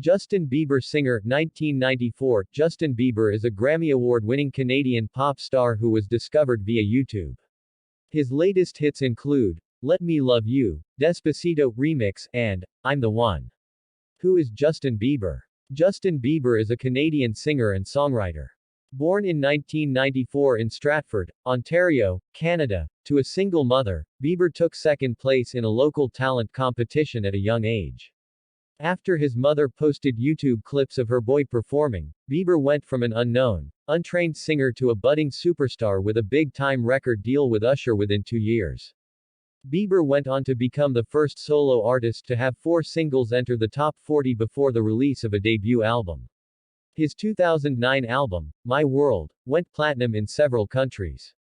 Justin Bieber singer, 1994. Justin Bieber is a Grammy Award-winning Canadian pop star who was discovered via YouTube. His latest hits include Let Me Love You, Despacito Remix, and I'm the One. Who is Justin Bieber? Justin Bieber is a Canadian singer and songwriter. Born in 1994 in Stratford, Ontario, Canada, to a single mother, Bieber took second place in a local talent competition at a young age. After his mother posted YouTube clips of her boy performing, Bieber went from an unknown, untrained singer to a budding superstar with a big-time record deal with Usher within 2 years. Bieber went on to become the first solo artist to have 4 singles enter the top 40 before the release of a debut album. His 2009 album, My World, went platinum in several countries.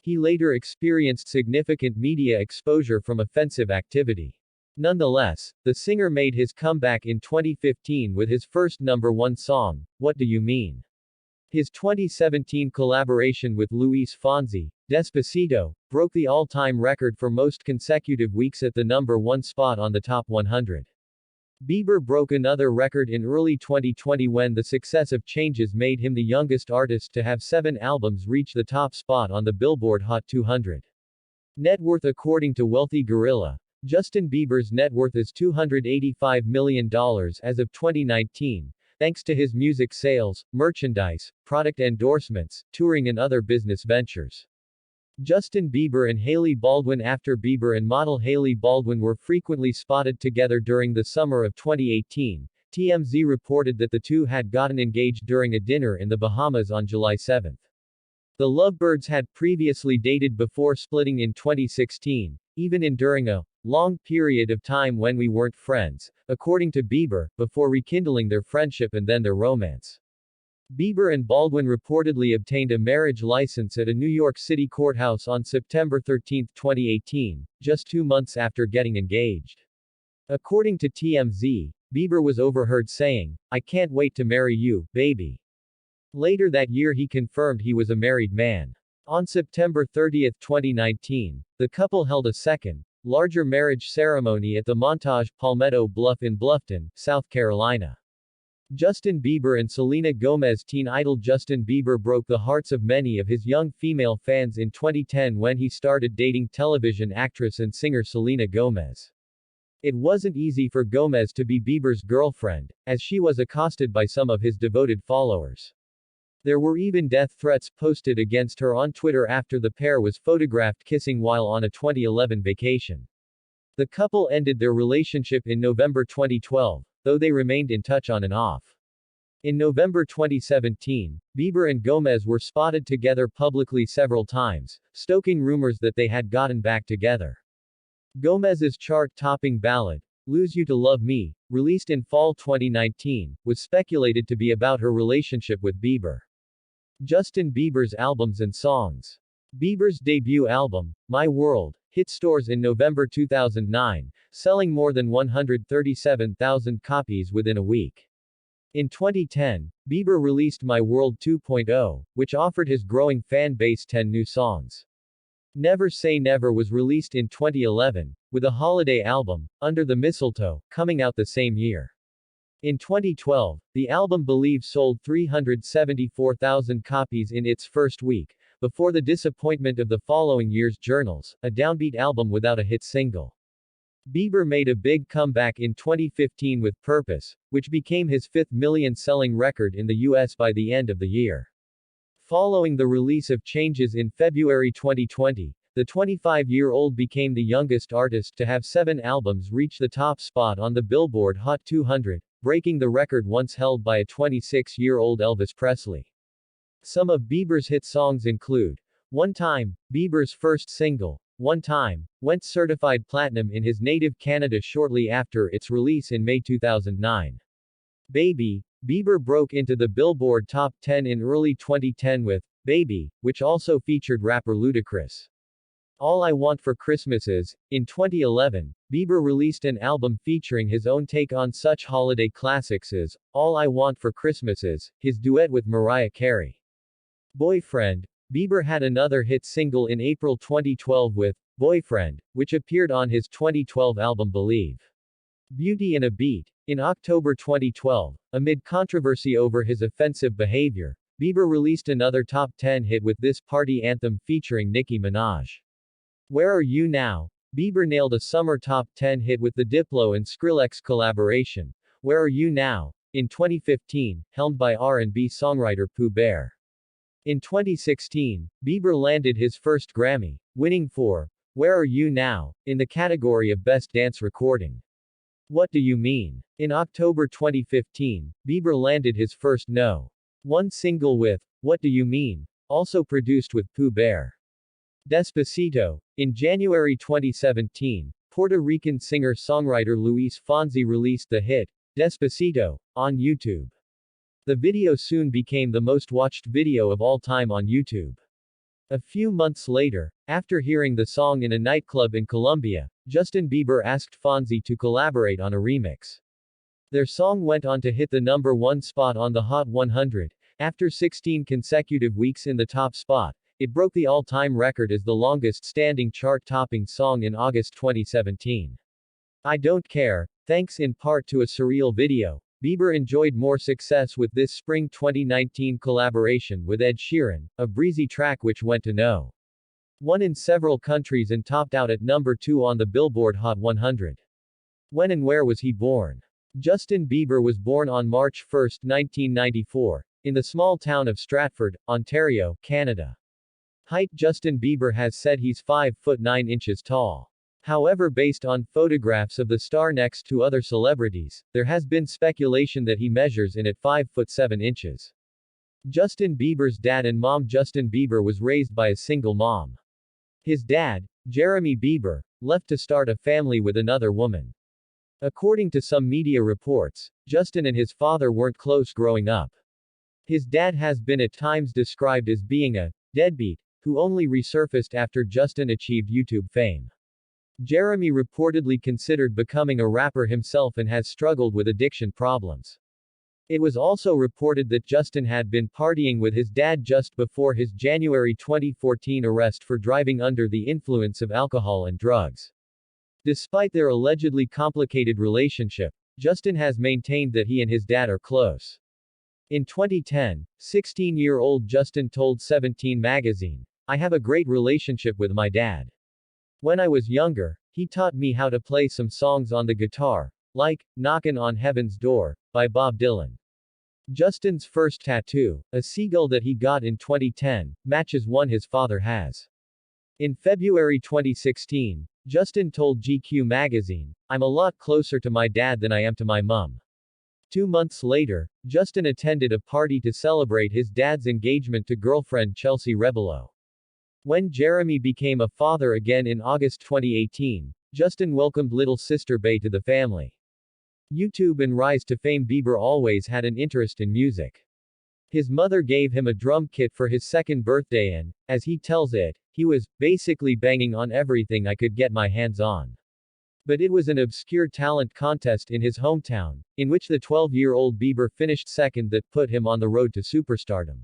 He later experienced significant media exposure from offensive activity. Nonetheless, the singer made his comeback in 2015 with his first #1 song, What Do You Mean? His 2017 collaboration with Luis Fonsi, Despacito, broke the all-time record for most consecutive weeks at the #1 spot on the Top 100. Bieber broke another record in early 2020 when the success of Changes made him the youngest artist to have 7 albums reach the top spot on the Billboard Hot 200. Net worth. According to Wealthy Gorilla, Justin Bieber's net worth is $285 million as of 2019, thanks to his music sales, merchandise, product endorsements, touring and other business ventures. Justin Bieber and Hailey Baldwin. After Bieber and model Hailey Baldwin were frequently spotted together during the summer of 2018, TMZ reported that the two had gotten engaged during a dinner in the Bahamas on July 7. The lovebirds had previously dated before splitting in 2016, even during a long period of time when we weren't friends, according to Bieber, before rekindling their friendship and then their romance. Bieber and Baldwin reportedly obtained a marriage license at a New York City courthouse on September 13, 2018, just 2 months after getting engaged. According to TMZ, Bieber was overheard saying, "I can't wait to marry you, baby." Later that year he confirmed he was a married man. On September 30, 2019, the couple held a second, larger marriage ceremony at the Montage Palmetto Bluff in Bluffton, South Carolina. Justin Bieber and Selena Gomez. Teen idol Justin Bieber broke the hearts of many of his young female fans in 2010 when he started dating television actress and singer Selena Gomez. It wasn't easy for Gomez to be Bieber's girlfriend, as she was accosted by some of his devoted followers. There were even death threats posted against her on Twitter after the pair was photographed kissing while on a 2011 vacation. The couple ended their relationship in November 2012, though they remained in touch on and off. In November 2017, Bieber and Gomez were spotted together publicly several times, stoking rumors that they had gotten back together. Gomez's chart-topping ballad, Lose You to Love Me, released in fall 2019, was speculated to be about her relationship with Bieber. Justin Bieber's albums and songs. Bieber's debut album, My World, hit stores in November 2009, selling more than 137,000 copies within a week. In 2010, Bieber released My World 2.0, which offered his growing fan base 10 new songs. Never Say Never was released in 2011, with a holiday album, Under the Mistletoe, coming out the same year. In 2012, the album Believe sold 374,000 copies in its first week, before the disappointment of the following year's Journals, a downbeat album without a hit single. Bieber made a big comeback in 2015 with Purpose, which became his 5th million-selling record in the US by the end of the year. Following the release of Changes in February 2020, the 25-year-old became the youngest artist to have 7 albums reach the top spot on the Billboard Hot 200, breaking the record once held by a 26-year-old Elvis Presley. Some of Bieber's hit songs include One Time, Bieber's first single, One Time, went certified platinum in his native Canada shortly after its release in May 2009. Baby, Bieber broke into the Billboard Top 10 in early 2010 with Baby, which also featured rapper Ludacris. All I Want for Christmas Is. In 2011, Bieber released an album featuring his own take on such holiday classics as All I Want for Christmas Is, his duet with Mariah Carey. Boyfriend. Bieber had another hit single in April 2012 with Boyfriend, which appeared on his 2012 album Believe. Beauty and a Beat. In October 2012, amid controversy over his offensive behavior, Bieber released another top 10 hit with this party anthem featuring Nicki Minaj. Where Are You Now? Bieber nailed a summer top 10 hit with the Diplo and Skrillex collaboration, Where Are You Now? In 2015, helmed by R&B songwriter Pooh Bear. In 2016, Bieber landed his first Grammy, winning for Where Are You Now? In the category of Best Dance Recording. What Do You Mean? In October 2015, Bieber landed his first No. 1 single with What Do You Mean? Also produced with Pooh Bear. Despacito. In January 2017, Puerto Rican singer-songwriter Luis Fonsi released the hit, Despacito, on YouTube. The video soon became the most watched video of all time on YouTube. A few months later, after hearing the song in a nightclub in Colombia, Justin Bieber asked Fonsi to collaborate on a remix. Their song went on to hit the number 1 spot on the Hot 100. After 16 consecutive weeks in the top spot, it broke the all-time record as the longest-standing chart-topping song in August 2017. I Don't Care. Thanks in part to a surreal video, Bieber enjoyed more success with this spring 2019 collaboration with Ed Sheeran, a breezy track which went to No. 1 in several countries and topped out at number 2 on the Billboard Hot 100. When and where was he born? Justin Bieber was born on March 1, 1994, in the small town of Stratford, Ontario, Canada. Height. Justin Bieber has said he's 5 foot 9 inches tall. However, based on photographs of the star next to other celebrities, there has been speculation that he measures in at 5 foot 7 inches. Justin Bieber's dad and mom. Justin Bieber was raised by a single mom. His dad, Jeremy Bieber, left to start a family with another woman. According to some media reports, Justin and his father weren't close growing up. His dad has been at times described as being a deadbeat who only resurfaced after Justin achieved YouTube fame. Jeremy reportedly considered becoming a rapper himself and has struggled with addiction problems. It was also reported that Justin had been partying with his dad just before his January 2014 arrest for driving under the influence of alcohol and drugs. Despite their allegedly complicated relationship, Justin has maintained that he and his dad are close. In 2010, 16-year-old Justin told 17 magazine, "I have a great relationship with my dad. When I was younger, he taught me how to play some songs on the guitar, like Knockin' on Heaven's Door, by Bob Dylan." Justin's first tattoo, a seagull that he got in 2010, matches one his father has. In February 2016, Justin told GQ magazine, "I'm a lot closer to my dad than I am to my mom." 2 months later, Justin attended a party to celebrate his dad's engagement to girlfriend Chelsea Rebelo. When Jeremy became a father again in August 2018, Justin welcomed little sister Bey to the family. YouTube and rise to fame. Bieber always had an interest in music. His mother gave him a drum kit for his 2nd birthday and, as he tells it, he was basically banging on everything I could get my hands on. But it was an obscure talent contest in his hometown, in which the 12-year-old Bieber finished second that put him on the road to superstardom.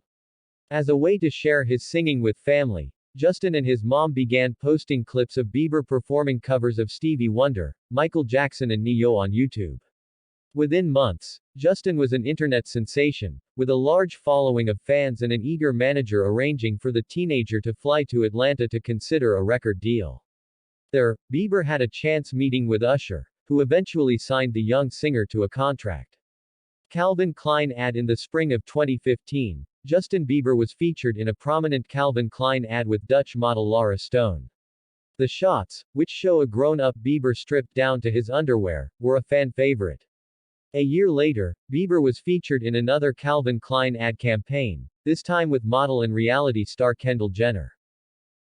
As a way to share his singing with family, Justin and his mom began posting clips of Bieber performing covers of Stevie Wonder, Michael Jackson and Ne-Yo on YouTube. Within months, Justin was an internet sensation, with a large following of fans and an eager manager arranging for the teenager to fly to Atlanta to consider a record deal. There, Bieber had a chance meeting with Usher, who eventually signed the young singer to a contract. Calvin Klein ad. In the spring of 2015, Justin Bieber was featured in a prominent Calvin Klein ad with Dutch model Lara Stone. The shots, which show a grown-up Bieber stripped down to his underwear, were a fan favorite. A year later, Bieber was featured in another Calvin Klein ad campaign, this time with model and reality star Kendall Jenner.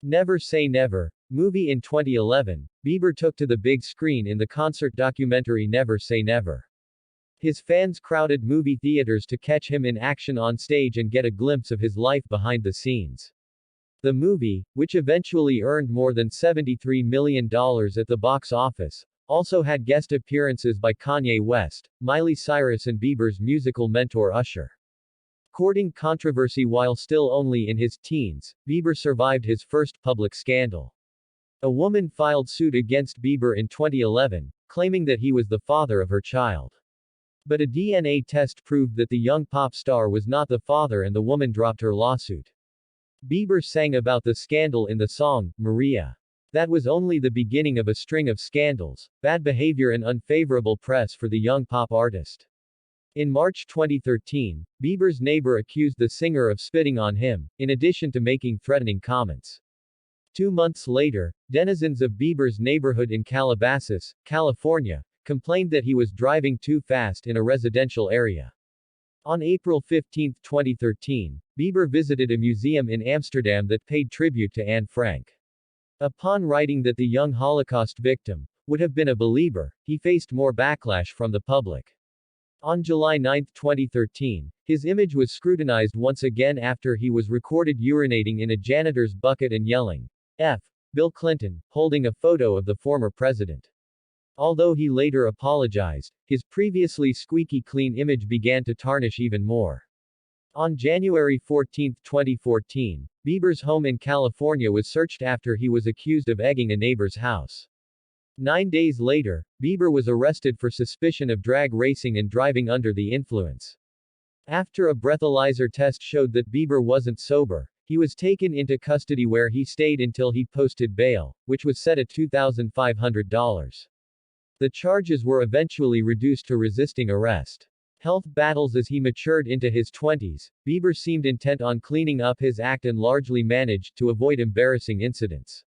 Never Say Never movie. In 2011, Bieber took to the big screen in the concert documentary Never Say Never. His fans crowded movie theaters to catch him in action on stage and get a glimpse of his life behind the scenes. The movie, which eventually earned more than $73 million at the box office, also had guest appearances by Kanye West, Miley Cyrus and Bieber's musical mentor Usher. Courting controversy while still only in his teens, Bieber survived his first public scandal. A woman filed suit against Bieber in 2011, claiming that he was the father of her child. But a DNA test proved that the young pop star was not the father and the woman dropped her lawsuit. Bieber sang about the scandal in the song, Maria. That was only the beginning of a string of scandals, bad behavior and unfavorable press for the young pop artist. In March 2013, Bieber's neighbor accused the singer of spitting on him, in addition to making threatening comments. 2 months later, denizens of Bieber's neighborhood in Calabasas, California, complained that he was driving too fast in a residential area. On April 15, 2013, Bieber visited a museum in Amsterdam that paid tribute to Anne Frank. Upon writing that the young Holocaust victim would have been a believer, he faced more backlash from the public. On July 9, 2013, his image was scrutinized once again after he was recorded urinating in a janitor's bucket and yelling, F. Bill Clinton, holding a photo of the former president. Although he later apologized, his previously squeaky clean image began to tarnish even more. On January 14, 2014, Bieber's home in California was searched after he was accused of egging a neighbor's house. 9 days later, Bieber was arrested for suspicion of drag racing and driving under the influence. After a breathalyzer test showed that Bieber wasn't sober, he was taken into custody where he stayed until he posted bail, which was set at $2,500. The charges were eventually reduced to resisting arrest. Health battles. As he matured into his 20s, Bieber seemed intent on cleaning up his act and largely managed to avoid embarrassing incidents.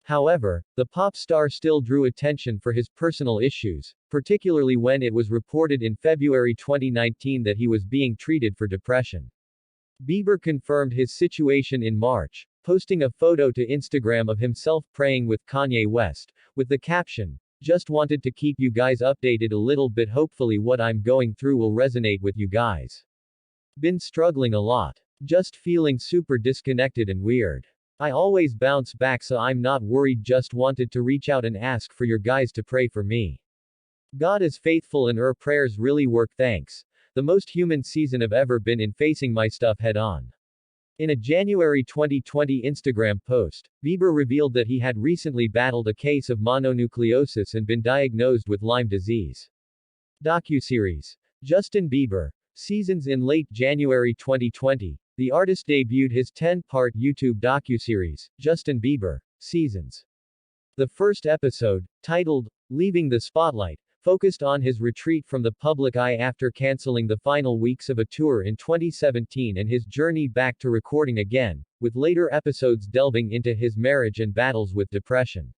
However, the pop star still drew attention for his personal issues, particularly when it was reported in February 2019 that he was being treated for depression. Bieber confirmed his situation in March, posting a photo to Instagram of himself praying with Kanye West, with the caption, "Just wanted to keep you guys updated a little bit, hopefully what I'm going through will resonate with you guys. Been struggling a lot. Just feeling super disconnected and weird. I always bounce back so I'm not worried, just wanted to reach out and ask for your guys to pray for me. God is faithful and prayers really work, thanks. The most human season I've ever been in, facing my stuff head on." In a January 2020 Instagram post, Bieber revealed that he had recently battled a case of mononucleosis and been diagnosed with Lyme disease. Docuseries. Justin Bieber. Seasons. In late January 2020, the artist debuted his 10-part YouTube docuseries, Justin Bieber, Seasons. The first episode, titled, Leaving the Spotlight, focused on his retreat from the public eye after canceling the final weeks of a tour in 2017 and his journey back to recording again, with later episodes delving into his marriage and battles with depression.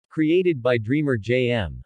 Created by Dreamer JM.